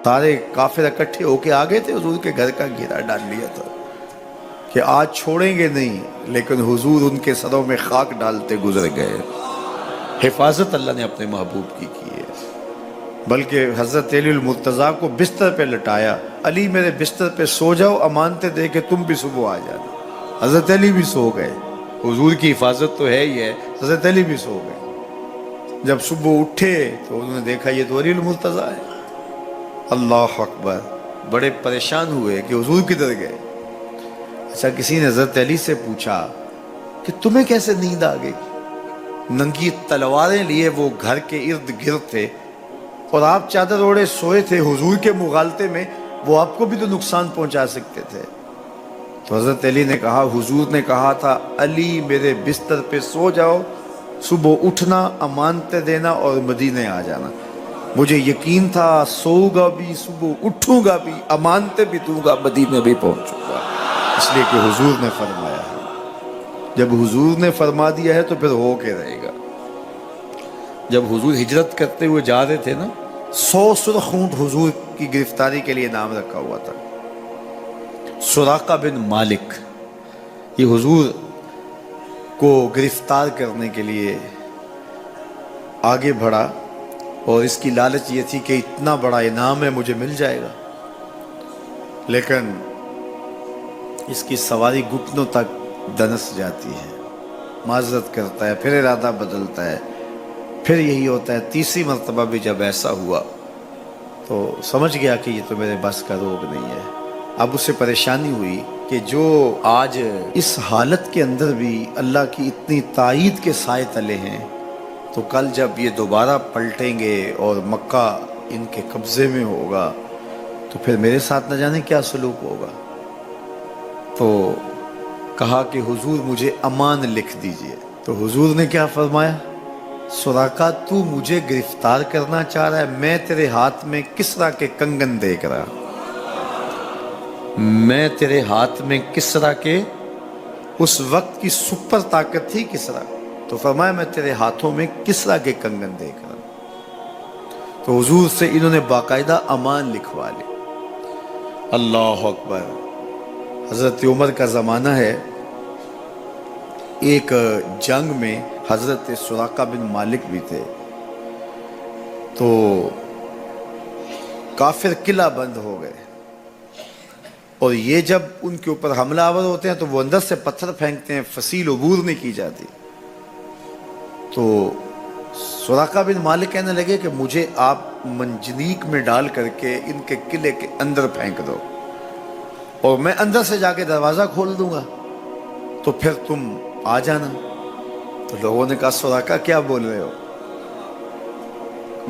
سارے کافر اکٹھے ہو کے آ گئے تھے، حضور کے گھر کا گھیرا ڈال لیا تھا کہ آج چھوڑیں گے نہیں، لیکن حضور ان کے سروں میں خاک ڈالتے گزر گئے۔ حفاظت اللہ نے اپنے محبوب کی ہے۔ بلکہ حضرت علی المرتضیٰ کو بستر پہ لٹایا، علی میرے بستر پہ سو جاؤ، امانتیں دے کہ تم بھی صبح آ جانا۔ حضرت علی بھی سو گئے، حضور کی حفاظت تو ہے ہی ہے، حضرت علی بھی سو گئے۔ جب صبح اٹھے تو انہوں نے دیکھا یہ تو علی المرتضیٰ ہے۔ اللہ اکبر، بڑے پریشان ہوئے کہ حضور کدھر گئے۔ اچھا، کسی نے حضرت علی سے پوچھا کہ تمہیں کیسے نیند آ گئی؟ ننگی تلواریں لیے وہ گھر کے ارد گرد تھے اور آپ چادر اوڑے سوئے تھے حضور کے مغالطے میں، وہ آپ کو بھی تو نقصان پہنچا سکتے تھے۔ تو حضرت علی نے کہا، حضور نے کہا تھا علی میرے بستر پہ سو جاؤ، صبح اٹھنا، امانتیں دینا اور مدینے آ جانا۔ مجھے یقین تھا سوؤں گا بھی، صبح اٹھوں گا بھی، امانتیں بھی دوں گا، مدینے بھی پہنچوں گا، اس لیے کہ حضور نے فرمایا ہے۔ جب حضور نے فرما دیا ہے تو پھر ہو کے رہے گا۔ جب حضور ہجرت کرتے ہوئے جا رہے تھے نا، 100 سرخ اونٹ حضور کی گرفتاری کے لیے نام رکھا ہوا تھا۔ سراقہ بن مالک یہ حضور کو گرفتار کرنے کے لیے آگے بڑھا اور اس کی لالچ یہ تھی کہ اتنا بڑا انعام ہے، مجھے مل جائے گا، لیکن اس کی سواری گھٹنوں تک دنس جاتی ہے، معذرت کرتا ہے، پھر ارادہ بدلتا ہے، پھر یہی ہوتا ہے۔ تیسری مرتبہ بھی جب ایسا ہوا تو سمجھ گیا کہ یہ تو میرے بس کا روگ نہیں ہے۔ اب اسے پریشانی ہوئی کہ جو آج اس حالت کے اندر بھی اللہ کی اتنی تائید کے سائے تلے ہیں، تو کل جب یہ دوبارہ پلٹیں گے اور مکہ ان کے قبضے میں ہوگا تو پھر میرے ساتھ نہ جانے کیا سلوک ہوگا۔ تو کہا کہ حضور مجھے امان لکھ دیجئے۔ تو حضور نے کیا فرمایا، سراقہ تو مجھے گرفتار کرنا چاہ رہا ہے، میں تیرے ہاتھ میں کسریٰ کے کنگن دیکھ رہا، میں تیرے ہاتھ میں کسریٰ کے، اس وقت کی سپر طاقت تھی کسریٰ، تو فرمایا میں تیرے ہاتھوں میں کسریٰ کے کنگن دیکھ رہا۔ تو حضور سے انہوں نے باقاعدہ امان لکھوا لی۔ اللہ اکبر۔ حضرت عمر کا زمانہ ہے، ایک جنگ میں حضرت سراقہ بن مالک بھی تھے، تو کافر قلعہ بند ہو گئے، اور یہ جب ان کے اوپر حملہ آور ہوتے ہیں تو وہ اندر سے پتھر پھینکتے ہیں، فصیل عبور نہیں کی جاتی۔ تو سراقہ بن مالک کہنے لگے کہ مجھے آپ منجنیق میں ڈال کر کے ان کے قلعے کے اندر پھینک دو اور میں اندر سے جا کے دروازہ کھول دوں گا، تو پھر تم آ جانا۔ تو لوگوں نے کہا سراقہ کیا بول رہے ہو؟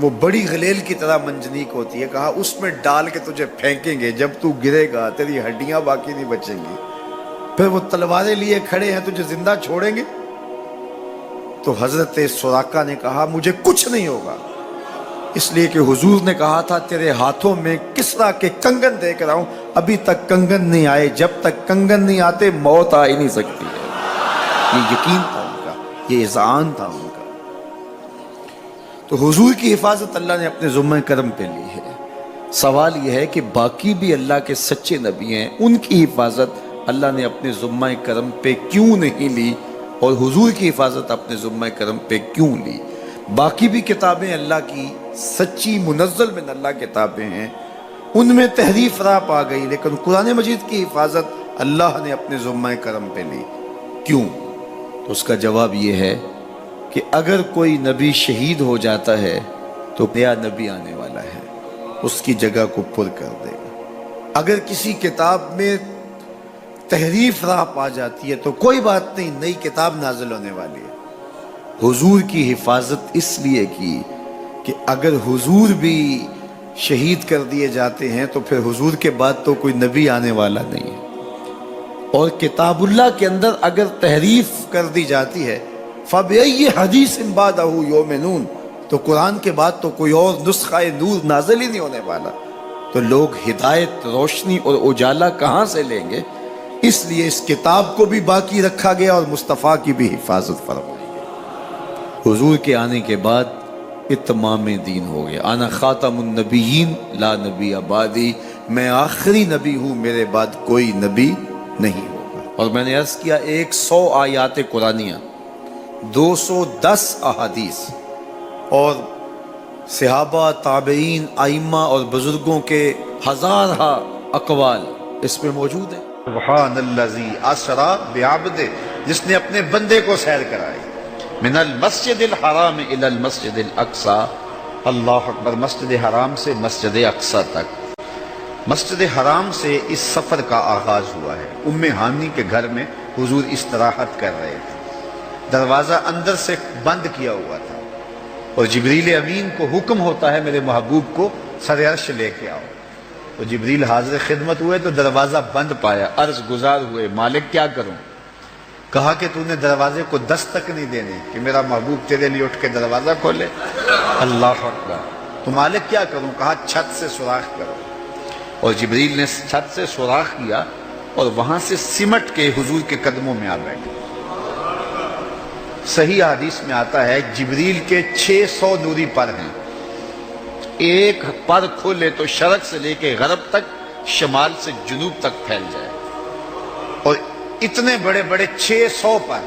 وہ بڑی غلیل کی طرح منجنیق ہوتی ہے، کہا اس میں ڈال کے تجھے پھینکیں گے، جب تو گرے گا تیری ہڈیاں باقی نہیں بچیں گی، پھر وہ تلواریں لیے کھڑے ہیں تجھے زندہ چھوڑیں گے۔ تو حضرت سراقہ نے کہا مجھے کچھ نہیں ہوگا، اس لیے کہ حضور نے کہا تھا تیرے ہاتھوں میں کسریٰ کے کنگن دیکھ رہا ہوں، ابھی تک کنگن نہیں آئے، جب تک کنگن نہیں آتے موت آ ہی نہیں سکتی ہے۔ یہ یقین تھا ان کا، یہ اذعان تھا ان کا۔ تو حضور کی حفاظت اللہ نے اپنے ذمہ کرم پہ لی ہے۔ سوال یہ ہے کہ باقی بھی اللہ کے سچے نبی ہیں، ان کی حفاظت اللہ نے اپنے ذمہ کرم پہ کیوں نہیں لی، اور حضور کی حفاظت اپنے ذمہ کرم پہ کیوں لی؟ باقی بھی کتابیں اللہ کی سچی منزل من اللہ کتابیں ہیں، ان میں تحریف راپ آ گئی، لیکن قرآن مجید کی حفاظت اللہ نے اپنے ذمہ کرم پہ لی۔ کیوں؟ تو اس کا جواب یہ ہے کہ اگر کوئی نبی شہید ہو جاتا ہے تو نیا نبی آنے والا ہے، اس کی جگہ کو پر کر دے گا۔ اگر کسی کتاب میں تحریف راپ آ جاتی ہے تو کوئی بات نہیں، نئی کتاب نازل ہونے والی ہے۔ حضور کی حفاظت اس لیے کی کہ اگر حضور بھی شہید کر دیے جاتے ہیں تو پھر حضور کے بعد تو کوئی نبی آنے والا نہیں ہے، اور کتاب اللہ کے اندر اگر تحریف کر دی جاتی ہے فَبِأَيِّ حَدِيثٍ بَعْدَهُ يُؤْمِنُونَ، تو قرآن کے بعد تو کوئی اور نسخہ نور نازل ہی نہیں ہونے والا، تو لوگ ہدایت، روشنی اور اجالا کہاں سے لیں گے؟ اس لیے اس کتاب کو بھی باقی رکھا گیا اور مصطفیٰ کی بھی حفاظت فرمائی گئی۔ حضور کے آنے کے بعد اتمام دین ہو گیا. انا خاتم النبیین لا نبی بعدی، میں آخری نبی ہوں، میرے بعد کوئی نبی نہیں ہوگا. اور میں نے عرض کیا 100 آیات قرآنیہ، 210 احادیث اور صحابہ، تابعین، ائمہ اور بزرگوں کے ہزارہ اقوال اس میں موجود ہیں. سبحان الذی اسری بعبدہ، جس نے اپنے بندے کو سیر کرائی من المسجد الحرام الی المسجد الاقصی. اللہ اکبر. مسجد حرام سے مسجد اقصی تک. مسجد حرام سے اس سفر کا آغاز ہوا ہے. ام ہانی کے گھر میں حضور استراحت کر رہے تھے، دروازہ اندر سے بند کیا ہوا تھا اور جبریل امین کو حکم ہوتا ہے میرے محبوب کو سر عرش لے کے آؤ. تو جبریل حاضر خدمت ہوئے تو دروازہ بند پایا. عرض گزار ہوئے مالک کیا کروں؟ کہا کہ تو نے دروازے کو دستک نہیں دینی کہ میرا محبوب تیرے لیے اٹھ کے دروازہ کھولے. اللہ اکبر. تو مالک کیا کروں؟ کہا چھت سے سوراخ کرو. اور جبریل نے چھت سے سوراخ کیا اور وہاں سے سمٹ کے حضور کے قدموں میں آ بیٹھے. صحیح حدیث میں آتا ہے جبریل کے 600 نوری پر ہیں. ایک پر کھولے تو شرق سے لے کے غرب تک، شمال سے جنوب تک پھیل جائے. اور اتنے بڑے بڑے 600 پر،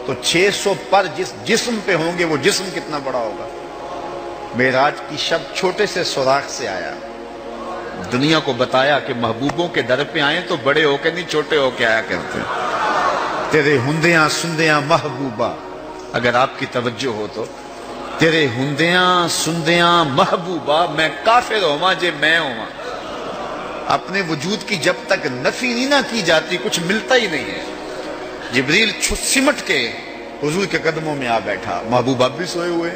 تو 600 پر جس جسم پہ ہوں گے وہ جسم کتنا بڑا ہوگا. معراج کی شب چھوٹے سے سوراخ سے آیا، دنیا کو بتایا کہ محبوبوں کے در پہ آئیں تو بڑے ہو کے نہیں چھوٹے ہو کے آیا کرتے. تیرے ہندیاں سندیاں محبوبہ، اگر آپ کی توجہ ہو تو تیرے ہندیاں سندیاں محبوبہ، میں کافر ہوا جے میں ہوا. اپنے وجود کی جب تک نفی نہیں نہ کی جاتی کچھ ملتا ہی نہیں ہے. جبریل سمٹ کے حضور کے قدموں میں آ بیٹھا. محبوب اب بھی سوئے ہوئے.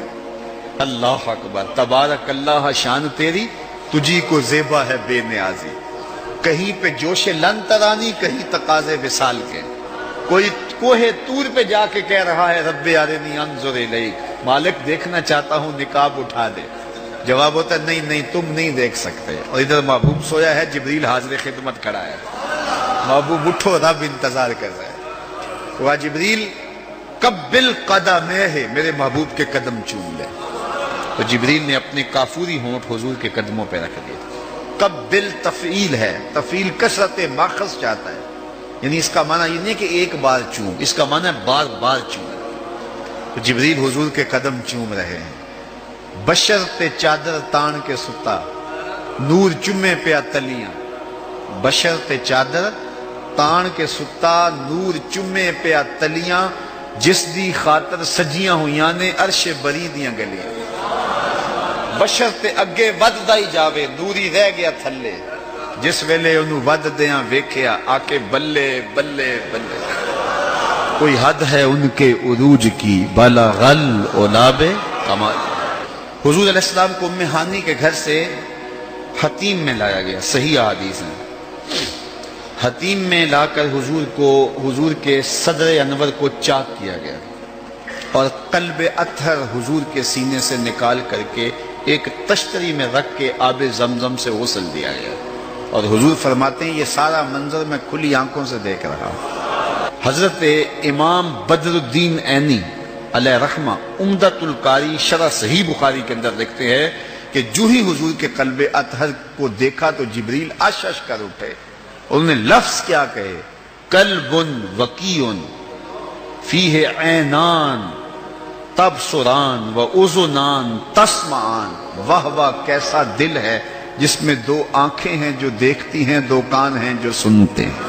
اللہ اکبر. تبارک اللہ شان تیری، تجھی کو زیبا ہے بے نیازی. کہیں پہ جوش لن ترانی، کہیں تقاضے وصال کے. کوئی کوہ طور پہ جا کے کہہ رہا ہے رب ارنی انظر الیک، مالک دیکھنا چاہتا ہوں نقاب اٹھا دے. جواب ہوتا ہے نہیں نہیں تم نہیں دیکھ سکتے. اور ادھر محبوب سویا ہے، جبریل حاضر خدمت کھڑا ہے. محبوب اٹھو، رب انتظار کر رہا ہے. وہ جبریل قبل قدمہ، میرے محبوب کے قدم چوم لے. تو جبریل نے اپنے کافوری ہونٹ حضور کے قدموں پہ رکھ دیے. قبل تفعیل ہے، تفعیل کثرت ماخذ چاہتا ہے، یعنی اس کا معنی یہ نہیں کہ ایک بار چوم، اس کا معنی ہے بار بار چوم. تو جبریل حضور کے قدم چوم رہے ہیں. بشرط چادر تان کے ستا، نور چمے پہ تلیاں. بشرط چادر تان کے ستا، نور چمے پہ تلیاں. جس دی خاطر سجیاں ہویاں نے عرش بری دیاں گلیاں. بشرط اگے ود دائی جاوے، نوری رہ گیا تھلے. جس ویلے انہوں ود دیاں ویکھیا، آکے بلے بلے بلے. کوئی حد ہے ان کے عروج کی، بالا غل اولاب کمال. حضور علیہ السلام کو ام ہانی کے گھر سے حتیم میں لایا گیا. صحیح حدیث ہیں. حتیم میں لا کر حضور کے صدر انور کو چاک کیا گیا اور قلب اطہر حضور کے سینے سے نکال کر کے ایک تشتری میں رکھ کے آب زمزم سے غسل دیا گیا. اور حضور فرماتے ہیں یہ سارا منظر میں کھلی آنکھوں سے دیکھ رہا ہوں. حضرت امام بدر الدین عینی علیہ رحمہ عمدۃ القاری شرح صحیح بخاری کے اندر لکھتے ہیں کہ جو ہی حضور کے قلب اطہر کو دیکھا تو جبریل اشش کر اٹھے. انہوں نے لفظ کیا کہے، قلب وقیع فیہ عینان تبصران و اذنان تسمعان. واہ واہ کیسا دل ہے جس میں 2 آنکھیں ہیں جو دیکھتی ہیں، 2 کان ہیں جو سنتے ہیں.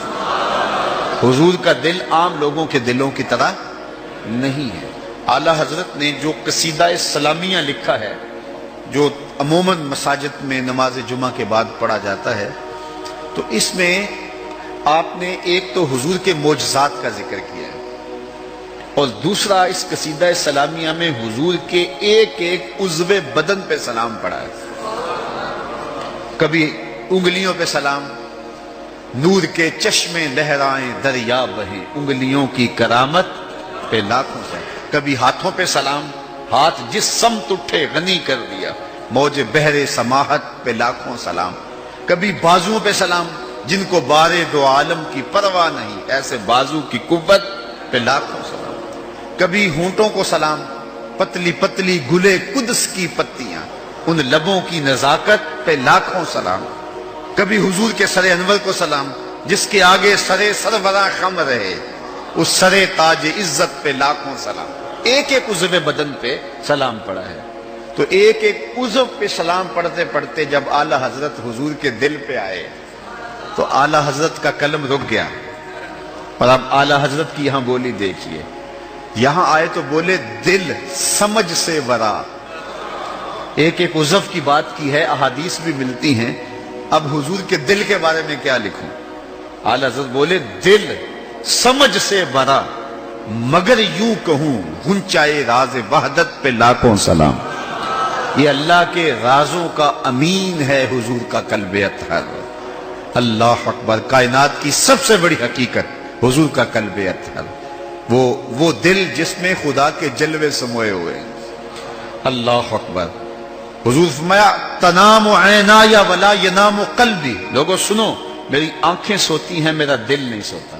حضور کا دل عام لوگوں کے دلوں کی طرح نہیں ہے. اعلیٰ حضرت نے جو قصیدہ سلامیہ لکھا ہے، جو عموماً مساجد میں نماز جمعہ کے بعد پڑھا جاتا ہے، تو اس میں آپ نے ایک تو حضور کے معجزات کا ذکر کیا ہے اور دوسرا اس قصیدہ سلامیہ میں حضور کے ایک ایک عضو بدن پہ سلام پڑھا ہے. کبھی انگلیوں پہ سلام، نور کے چشمے لہرائیں دریا بہیں، انگلیوں کی کرامت پہ لاکھوں سے. کبھی ہاتھوں پہ سلام، ہاتھ جس سمت اٹھے غنی کر دیا، موج بحر سماحت پہ لاکھوں سلام. کبھی بازوؤں پہ سلام، جن کو بارے 2 عالم کی پرواہ نہیں، ایسے بازو کی قوت پہ لاکھوں سلام. کبھی ہونٹوں کو سلام، پتلی پتلی گلے قدس کی پتیاں، ان لبوں کی نزاکت پہ لاکھوں سلام، کبھی حضور کے سر انور کو سلام جس کے آگے سر سربراہ خم رہے، اس سر تاج عزت پہ لاکھوں سلام۔ ایک ایک عضو بدن پہ سلام پڑا ہے، تو ایک ایک عضو پہ سلام پڑھتے پڑھتے جب اعلی حضرت حضور کے دل پہ آئے تو اعلی حضرت کا قلم رک گیا۔ اور اب اعلی حضرت کی یہاں بولی دیکھیے، یہاں آئے تو بولے دل سمجھ سے ورا۔ ایک ایک عضو کی بات کی ہے، احادیث بھی ملتی ہیں، اب حضور کے دل کے بارے میں کیا لکھوں؟ اعلی حضرت بولے دل سمجھ سے ورا، مگر یوں کہوں غنچائے راز وحدت پہ لاکھوں سلام۔ یہ اللہ کے رازوں کا امین ہے حضور کا قلب اطہر۔ اللہ اکبر، کائنات کی سب سے بڑی حقیقت حضور کا قلب اطہر، وہ دل جس میں خدا کے جلوے سموئے ہوئے ہیں۔ اللہ اکبر۔ حضور فرمایا تنام عینایا ولا ینام قلبی، لوگوں سنو، میری آنکھیں سوتی ہیں، میرا دل نہیں سوتا۔